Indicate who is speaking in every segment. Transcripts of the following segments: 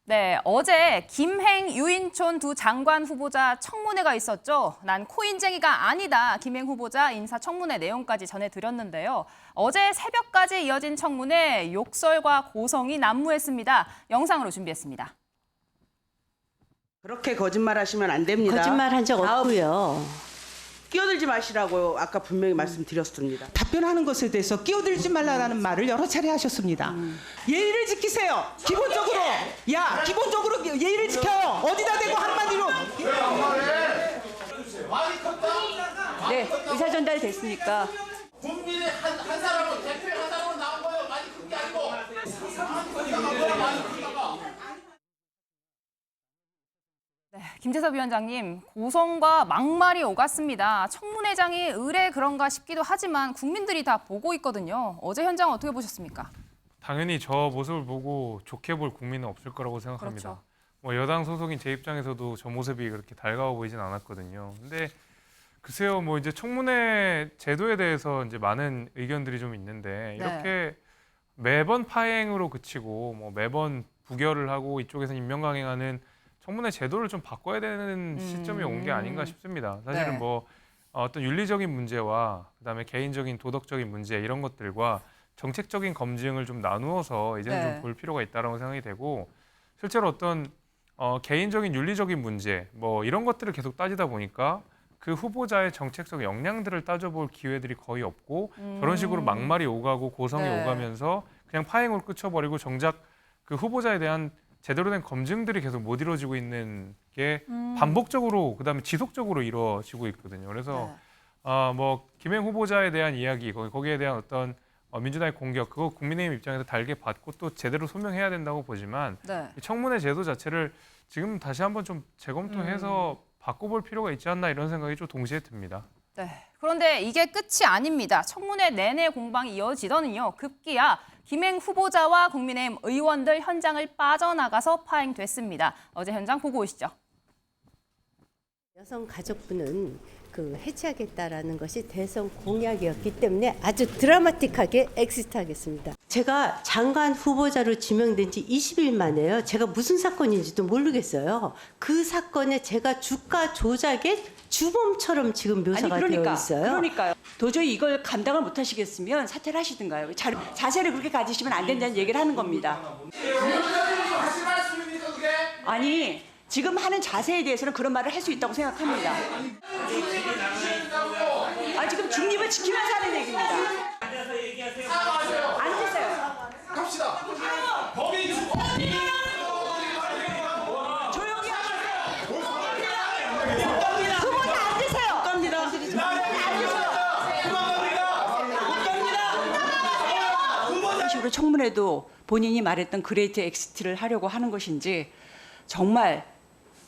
Speaker 1: 네, 어제 김행, 유인촌 두 장관 후보자 청문회가 있었죠. 난 코인쟁이가 아니다. 김행 후보자 인사청문회 내용까지 전해드렸는데요. 어제 새벽까지 이어진 청문회 욕설과 고성이 난무했습니다. 영상으로 준비했습니다.
Speaker 2: 그렇게 거짓말하시면 안 됩니다.
Speaker 3: 거짓말한 적 없고요.
Speaker 2: 끼어들지 마시라고 아까 분명히 말씀드렸습니다.
Speaker 4: 답변하는 것에 대해서 끼어들지 말라는 말을 여러 차례 하셨습니다. 예의를 지키세요. 기본적으로. 야, 기본적으로 예의를 지켜요. 어디다 대고 한마디로.
Speaker 3: 네, 의사 전달 됐으니까.
Speaker 5: 국민의 한 사람은 대표의 한 사람은 나온 거예요. 많이 큰 게 아니고. 많이 크다가.
Speaker 1: 네, 김재섭 위원장님, 고성과 막말이 오갔습니다. 청문회장이 의례 그런가 싶기도 하지만 국민들이 다 보고 있거든요. 어제 현장 어떻게 보셨습니까?
Speaker 6: 당연히 저 모습을 보고 좋게 볼 국민은 없을 거라고 생각합니다.
Speaker 1: 그렇죠.
Speaker 6: 뭐 여당 소속인 제 입장에서도 저 모습이 그렇게 달가워 보이진 않았거든요. 근데 글쎄요, 뭐 이제 청문회 제도에 대해서 이제 많은 의견들이 좀 있는데 이렇게 매번 파행으로 그치고 뭐 매번 부결을 하고 이쪽에서 임명강행하는 청문회 제도를 좀 바꿔야 되는 시점이 온 게 아닌가 싶습니다. 사실은
Speaker 1: 네.
Speaker 6: 뭐 어떤 윤리적인 문제와 그다음에 개인적인 도덕적인 문제 이런 것들과 정책적인 검증을 좀 나누어서 이제는
Speaker 1: 네.
Speaker 6: 좀 볼 필요가 있다라고 생각이 되고 실제로 어떤 개인적인 윤리적인 문제 뭐 이런 것들을 계속 따지다 보니까 그 후보자의 정책적 역량들을 따져볼 기회들이 거의 없고 저런 식으로 막말이 오가고 고성이
Speaker 1: 네.
Speaker 6: 오가면서 그냥 파행으로 끝쳐버리고 정작 그 후보자에 대한 제대로 된 검증들이 계속 못 이루어지고 있는 게 반복적으로 그다음에 지속적으로 이루어지고 있거든요. 그래서 뭐 김행 후보자에 대한 이야기 거기에 대한 어떤 민주당의 공격 그거 국민의힘 입장에서 달게 받고 또 제대로 소명해야 된다고 보지만
Speaker 1: 네.
Speaker 6: 이 청문회 제도 자체를 지금 다시 한번 좀 재검토해서 바꿔볼 필요가 있지 않나 이런 생각이 좀 동시에 듭니다.
Speaker 1: 네. 그런데 이게 끝이 아닙니다. 청문회 내내 공방이 이어지더니요. 급기야 김행 후보자와 국민의힘 의원들 현장을 빠져나가서 파행됐습니다. 어제 현장 보고 오시죠.
Speaker 3: 여성가족부는 해체하겠다라는 것이 대선 공약이었기 때문에 아주 드라마틱하게 엑시트하겠습니다. 제가 장관 후보자로 지명된 지 20일 만에요. 제가 무슨 사건인지도 모르겠어요. 그 사건에 제가 주가 조작의 주범처럼 지금 묘사가 되어 있어요.
Speaker 7: 그러니까요. 도저히 이걸 감당을 못 하시겠으면 사퇴를 하시든가요. 자세를 그렇게 가지시면 안 된다는 얘기를 하는 겁니다.
Speaker 5: 하실 말씀입니까 그게?
Speaker 7: 아니, 지금 하는 자세에 대해서는 그런 말을 할 수 있다고 생각합니다. 지금 중립을 지키면서 하는 얘기입니다. 앉으세요.
Speaker 5: 갑시다. 거기
Speaker 7: 조용히 하세요. 그분 앉으세요. 이런 식으로 청문회도 본인이 말했던 그레이트 엑시트를 하려고 하는 것인지 정말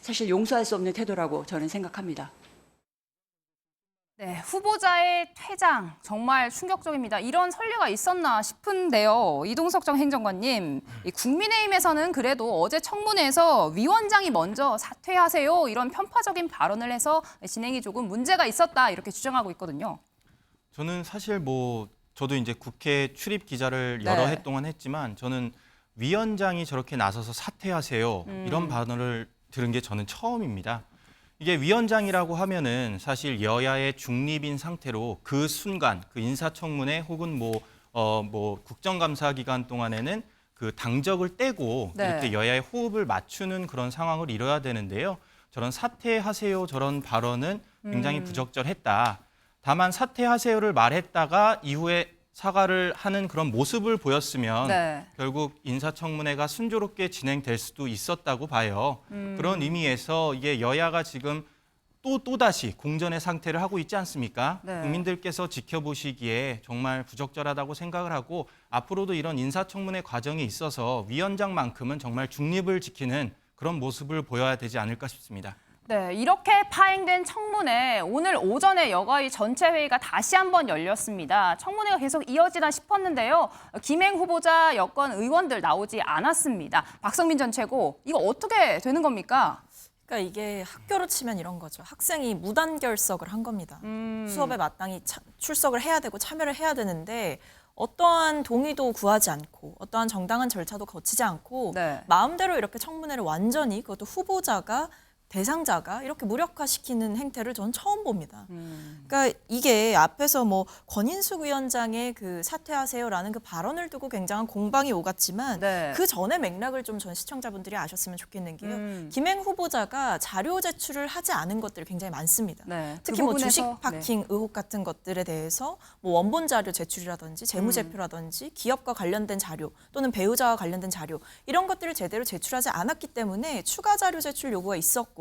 Speaker 7: 사실 용서할 수 없는 태도라고 저는 생각합니다.
Speaker 1: 네, 후보자의 퇴장 정말 충격적입니다. 이런 선례가 있었나 싶은데요. 이동석 전 행정관님, 이 국민의힘에서는 그래도 어제 청문회에서 위원장이 먼저 사퇴하세요 이런 편파적인 발언을 해서 진행이 조금 문제가 있었다 이렇게 주장하고 있거든요.
Speaker 8: 저는 사실 저도 이제 국회 출입 기자를 여러
Speaker 1: 네.
Speaker 8: 해 동안 했지만 저는 위원장이 저렇게 나서서 사퇴하세요 이런 발언을 들은 게 저는 처음입니다. 이게 위원장이라고 하면은 사실 여야의 중립인 상태로 그 순간 그 인사청문회 혹은 국정감사 기간 동안에는 그 당적을 떼고
Speaker 1: 네.
Speaker 8: 이렇게 여야의 호흡을 맞추는 그런 상황을 이뤄야 되는데요. 저런 사퇴하세요 저런 발언은 굉장히 부적절했다. 다만 사퇴하세요를 말했다가 이후에 사과를 하는 그런 모습을 보였으면
Speaker 1: 네.
Speaker 8: 결국 인사청문회가 순조롭게 진행될 수도 있었다고 봐요. 그런 의미에서 이게 여야가 지금 또다시 공전의 상태를 하고 있지 않습니까?
Speaker 1: 네.
Speaker 8: 국민들께서 지켜보시기에 정말 부적절하다고 생각을 하고 앞으로도 이런 인사청문회 과정에 있어서 위원장만큼은 정말 중립을 지키는 그런 모습을 보여야 되지 않을까 싶습니다.
Speaker 1: 네, 이렇게 파행된 청문회 오늘 오전에 여가위 전체 회의가 다시 한번 열렸습니다. 청문회가 계속 이어지나 싶었는데요. 김행 후보자 여권 의원들 나오지 않았습니다. 박성민 전 최고, 이거 어떻게 되는 겁니까?
Speaker 9: 그러니까 이게 학교로 치면 이런 거죠. 학생이 무단 결석을 한 겁니다. 수업에 마땅히 출석을 해야 되고 참여를 해야 되는데 어떠한 동의도 구하지 않고 어떠한 정당한 절차도 거치지 않고
Speaker 1: 네.
Speaker 9: 마음대로 이렇게 청문회를 완전히 그것도 후보자가 대상자가 이렇게 무력화시키는 행태를 저는 처음 봅니다. 그러니까 이게 앞에서 뭐 권인숙 위원장의 그 사퇴하세요라는 그 발언을 두고 굉장한 공방이 오갔지만
Speaker 1: 네.
Speaker 9: 그 전의 맥락을 좀 전 시청자분들이 아셨으면 좋겠는 게요. 김행 후보자가 자료 제출을 하지 않은 것들이 굉장히 많습니다.
Speaker 1: 네. 그
Speaker 9: 특히 뭐
Speaker 1: 부분에서,
Speaker 9: 주식 파킹 의혹 같은 것들에 대해서 뭐 원본 자료 제출이라든지 재무제표라든지 기업과 관련된 자료 또는 배우자와 관련된 자료 이런 것들을 제대로 제출하지 않았기 때문에 추가 자료 제출 요구가 있었고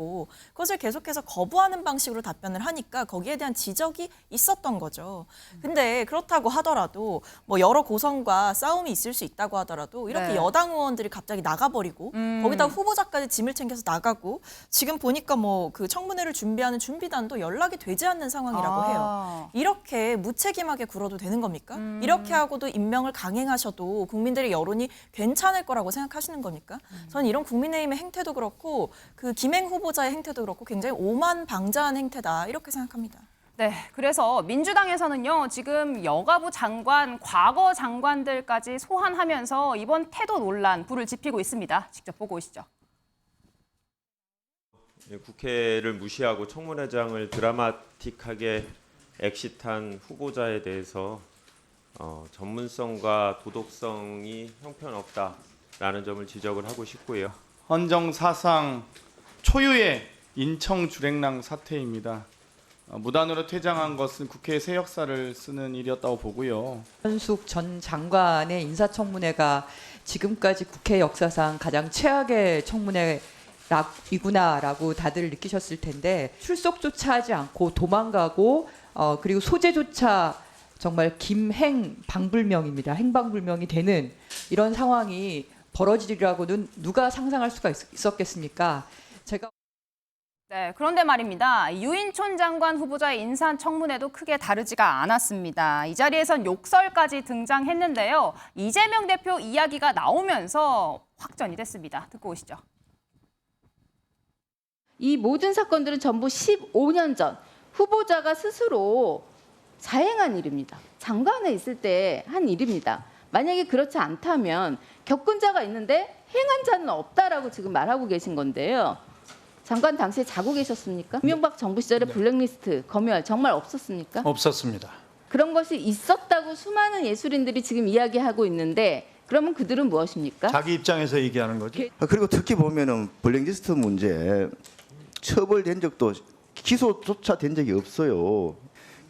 Speaker 9: 그것을 계속해서 거부하는 방식으로 답변을 하니까 거기에 대한 지적이 있었던 거죠. 근데 그렇다고 하더라도 뭐 여러 고성과 싸움이 있을 수 있다고 하더라도 이렇게
Speaker 1: 네.
Speaker 9: 여당 의원들이 갑자기 나가버리고 거기다 후보자까지 짐을 챙겨서 나가고 지금 보니까 뭐 그 청문회를 준비하는 준비단도 연락이 되지 않는 상황이라고 해요. 이렇게 무책임하게 굴어도 되는 겁니까? 이렇게 하고도 임명을 강행하셔도 국민들의 여론이 괜찮을 거라고 생각하시는 겁니까? 저는 이런 국민의힘의 행태도 그렇고 그 김행 후보자의 행태도 그렇고 굉장히 오만방자한 행태다 이렇게 생각합니다.
Speaker 1: 네, 그래서 민주당에서는요, 지금 여가부 장관, 과거 장관들까지 소환하면서 이번 태도 논란 불을 지피고 있습니다. 직접 보고 오시죠.
Speaker 10: 국회를 무시하고 청문회장을 드라마틱하게 엑시트한 후보자에 대해서 전문성과 도덕성이 형편없다라는 점을 지적을 하고 싶고요.
Speaker 11: 헌정 사상 초유의 인청 주랭랑 사태입니다. 무단으로 퇴장한 것은 국회의 새 역사를 쓰는 일이었다고 보고요.
Speaker 12: 한숙 전 장관의 인사청문회가 지금까지 국회 역사상 가장 최악의 청문회이구나라고 다들 느끼셨을 텐데 출석조차 하지 않고 도망가고 그리고 소재조차 정말 김행방불명입니다. 행방불명이 되는 이런 상황이 벌어지리라고는 누가 상상할 수가 있었겠습니까? 제가
Speaker 1: 네, 그런데 말입니다. 유인촌 장관 후보자의 인사청문회도 크게 다르지가 않았습니다. 이 자리에선 욕설까지 등장했는데요. 이재명 대표 이야기가 나오면서 확전이 됐습니다. 듣고 오시죠.
Speaker 13: 이 모든 사건들은 전부 15년 전 후보자가 스스로 자행한 일입니다. 장관에 있을 때 한 일입니다. 만약에 그렇지 않다면 겪은 자가 있는데 행한 자는 없다라고 지금 말하고 계신 건데요. 장관 당시에 자고 계셨습니까? 이명박 정부 시절에 블랙리스트, 검열 정말 없었습니까?
Speaker 11: 없었습니다.
Speaker 13: 그런 것이 있었다고 수많은 예술인들이 지금 이야기하고 있는데 그러면 그들은 무엇입니까?
Speaker 11: 자기 입장에서 얘기하는 거죠.
Speaker 14: 그리고 특히 보면은 블랙리스트 문제 처벌된 적도 기소조차 된 적이 없어요.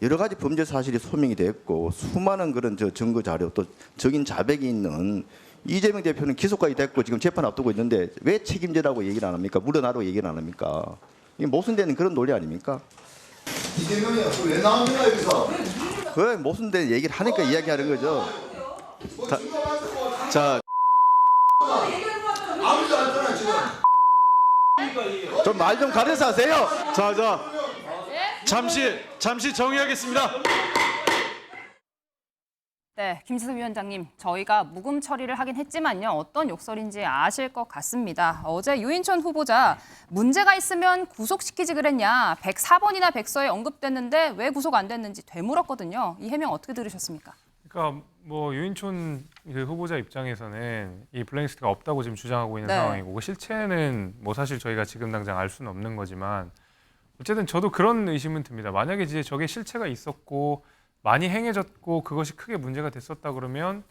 Speaker 14: 여러 가지 범죄 사실이 소명이 됐고 수많은 그런 증거 자료 또 적인 자백이 있는 이재명 대표는 기소까지 됐고 지금 재판 앞두고 있는데 왜 책임지라고 얘기를 안 합니까? 물러나라고 얘기를 안 합니까? 이게 모순되는 그런 논리 아닙니까?
Speaker 15: 이재명이 왜 나옵니까 여기서?
Speaker 14: 그 모순된 얘기를 하니까 이야기하는 거죠. 자,
Speaker 15: 아무도 안 떠나 지금.
Speaker 14: 좀 말 좀 가려서 하세요.
Speaker 11: 잠시 정의하겠습니다.
Speaker 1: 네, 김지수 위원장님, 저희가 묵음 처리를 하긴 했지만요. 어떤 욕설인지 아실 것 같습니다. 어제 유인촌 후보자 문제가 있으면 구속시키지 그랬냐. 104번이나 백서에 언급됐는데 왜 구속 안 됐는지 되물었거든요. 이 해명 어떻게 들으셨습니까?
Speaker 6: 그러니까 뭐 유인촌 그 후보자 입장에서는 이 블랙리스트가 없다고 지금 주장하고 있는 상황이고 그 실체는 뭐 사실 저희가 지금 당장 알 수는 없는 거지만 어쨌든 저도 그런 의심은 듭니다. 만약에 이제 저게 실체가 있었고 많이 행해졌고 그것이 크게 문제가 됐었다 그러면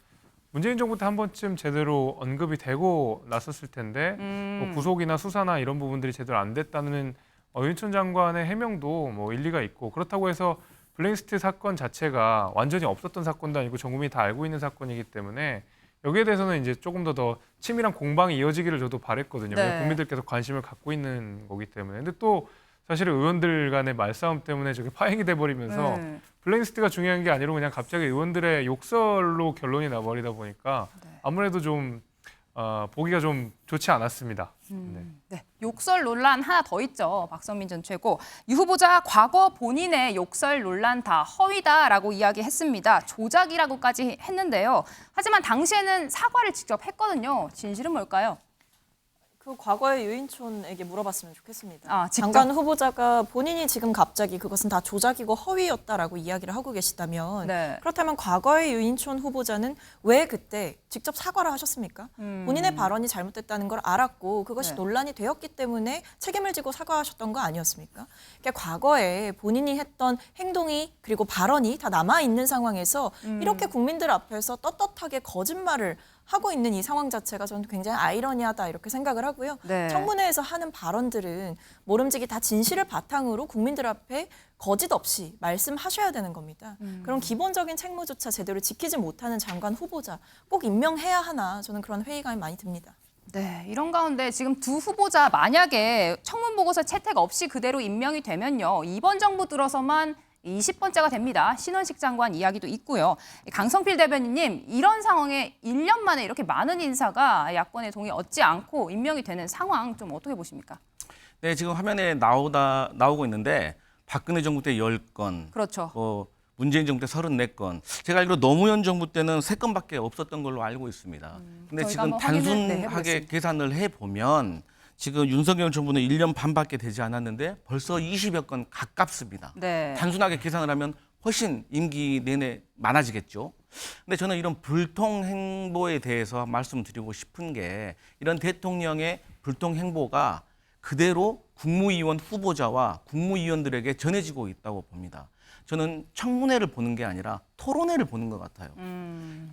Speaker 6: 문재인 정부 때 한 번쯤 제대로 언급이 되고 났었을 텐데 뭐 구속이나 수사나 이런 부분들이 제대로 안 됐다는 유인촌 장관의 해명도 뭐 일리가 있고 그렇다고 해서 블랙리스트 사건 자체가 완전히 없었던 사건도 아니고 전 국민이 다 알고 있는 사건이기 때문에 여기에 대해서는 이제 조금 더 치밀한 공방이 이어지기를 저도 바랬거든요.
Speaker 1: 네.
Speaker 6: 국민들께서 관심을 갖고 있는 거기 때문에. 근데 또 사실은 의원들 간의 말싸움 때문에 저게 파행이 돼버리면서 블랙리스트가 중요한 게 아니라 그냥 갑자기 의원들의 욕설로 결론이 나버리다 보니까 아무래도 좀 보기가 좀 좋지 않았습니다.
Speaker 1: 네, 욕설 논란 하나 더 있죠. 박성민 전 최고. 유 후보자 과거 본인의 욕설 논란 다 허위다라고 이야기했습니다. 조작이라고까지 했는데요. 하지만 당시에는 사과를 직접 했거든요. 진실은 뭘까요?
Speaker 9: 그 과거의 유인촌에게 물어봤으면 좋겠습니다.
Speaker 1: 아, 직접?
Speaker 9: 장관 후보자가 본인이 지금 갑자기 그것은 다 조작이고 허위였다라고 이야기를 하고 계시다면
Speaker 1: 네.
Speaker 9: 그렇다면 과거의 유인촌 후보자는 왜 그때 직접 사과를 하셨습니까? 본인의 발언이 잘못됐다는 걸 알았고 그것이
Speaker 1: 네.
Speaker 9: 논란이 되었기 때문에 책임을 지고 사과하셨던 거 아니었습니까? 그러니까 과거에 본인이 했던 행동이 그리고 발언이 다 남아있는 상황에서 이렇게 국민들 앞에서 떳떳하게 거짓말을 하고 있는 이 상황 자체가 저는 굉장히 아이러니하다 이렇게 생각을 하고요.
Speaker 1: 네.
Speaker 9: 청문회에서 하는 발언들은 모름지기 다 진실을 바탕으로 국민들 앞에 거짓 없이 말씀하셔야 되는 겁니다. 그런 기본적인 책무조차 제대로 지키지 못하는 장관 후보자 꼭 임명해야 하나 저는 그런 회의감이 많이 듭니다.
Speaker 1: 네, 이런 가운데 지금 두 후보자 만약에 청문 보고서 채택 없이 그대로 임명이 되면요. 이번 정부 들어서만 20번째가 됩니다. 신원식 장관 이야기도 있고요. 강성필 대변인님, 이런 상황에 1년 만에 이렇게 많은 인사가 야권의 동의 얻지 않고 임명이 되는 상황 좀 어떻게 보십니까?
Speaker 16: 네, 지금 화면에 나오고 있는데 박근혜 정부 때 10건,
Speaker 1: 그렇죠.
Speaker 16: 문재인 정부 때 34건, 제가 알기로 노무현 정부 때는 3건밖에 없었던 걸로 알고 있습니다. 근데 지금 단순하게 계산을 해보면 지금 윤석열 정부는 1년 반밖에 되지 않았는데 벌써 20여 건 가깝습니다.
Speaker 1: 네.
Speaker 16: 단순하게 계산을 하면 훨씬 임기 내내 많아지겠죠. 근데 저는 이런 불통 행보에 대해서 말씀드리고 싶은 게 이런 대통령의 불통 행보가 그대로 국무위원 후보자와 국무위원들에게 전해지고 있다고 봅니다. 저는 청문회를 보는 게 아니라 토론회를 보는 것 같아요.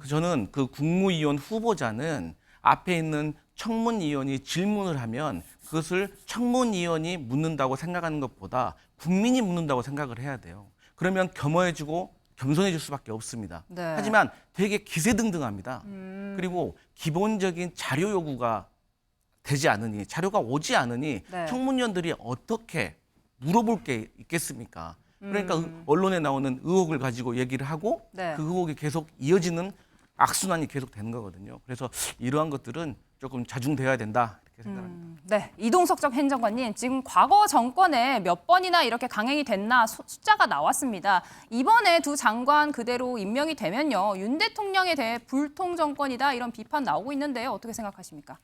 Speaker 16: 저는 그 국무위원 후보자는 앞에 있는 청문위원이 질문을 하면 그것을 청문위원이 묻는다고 생각하는 것보다 국민이 묻는다고 생각을 해야 돼요. 그러면 겸허해지고 겸손해질 수밖에 없습니다.
Speaker 1: 네.
Speaker 16: 하지만 되게 기세등등합니다. 그리고 기본적인 자료 요구가 되지 않으니, 자료가 오지 않으니
Speaker 1: 네.
Speaker 16: 청문위원들이 어떻게 물어볼 게 있겠습니까? 그러니까 언론에 나오는 의혹을 가지고 얘기를 하고
Speaker 1: 네.
Speaker 16: 그 의혹이 계속 이어지는 악순환이 계속 되는 거거든요. 그래서 이러한 것들은 조금 자중되어야 된다 이렇게 생각합니다.
Speaker 1: 네, 이동석 전 행정관님, 지금 과거 정권에 몇 번이나 이렇게 강행이 됐나 숫자가 나왔습니다. 이번에 두 장관 그대로 임명이 되면요, 윤 대통령에 대해 불통 정권이다 이런 비판 나오고 있는데요. 어떻게 생각하십니까?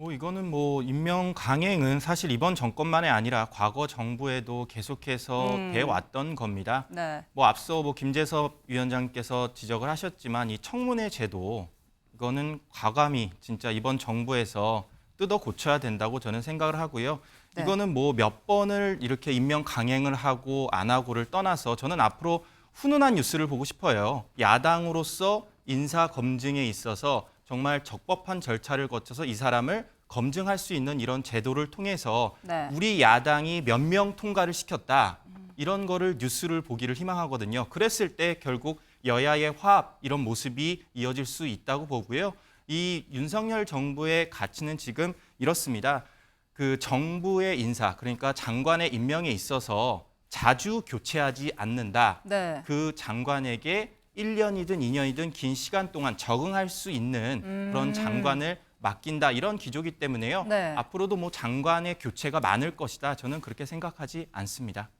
Speaker 8: 이거는 임명 강행은 사실 이번 정권만이 아니라 과거 정부에도 계속해서 돼 왔던 겁니다.
Speaker 1: 네.
Speaker 8: 앞서 김재섭 위원장께서 지적을 하셨지만 이 청문회 제도 이거는 과감히 진짜 이번 정부에서 뜯어 고쳐야 된다고 저는 생각을 하고요.
Speaker 1: 네.
Speaker 8: 이거는 몇 번을 이렇게 임명 강행을 하고 안 하고를 떠나서 저는 앞으로 훈훈한 뉴스를 보고 싶어요. 야당으로서 인사 검증에 있어서 정말 적법한 절차를 거쳐서 이 사람을 검증할 수 있는 이런 제도를 통해서
Speaker 1: 네.
Speaker 8: 우리 야당이 몇 명 통과를 시켰다. 이런 거를 뉴스를 보기를 희망하거든요. 그랬을 때 결국 여야의 화합 이런 모습이 이어질 수 있다고 보고요. 이 윤석열 정부의 가치는 지금 이렇습니다. 그 정부의 인사, 그러니까 장관의 임명에 있어서 자주 교체하지 않는다.
Speaker 1: 네.
Speaker 8: 그 장관에게 1년이든 2년이든 긴 시간 동안 적응할 수 있는 그런 장관을 맡긴다. 이런 기조이기 때문에요.
Speaker 1: 네.
Speaker 8: 앞으로도 장관의 교체가 많을 것이다. 저는 그렇게 생각하지 않습니다.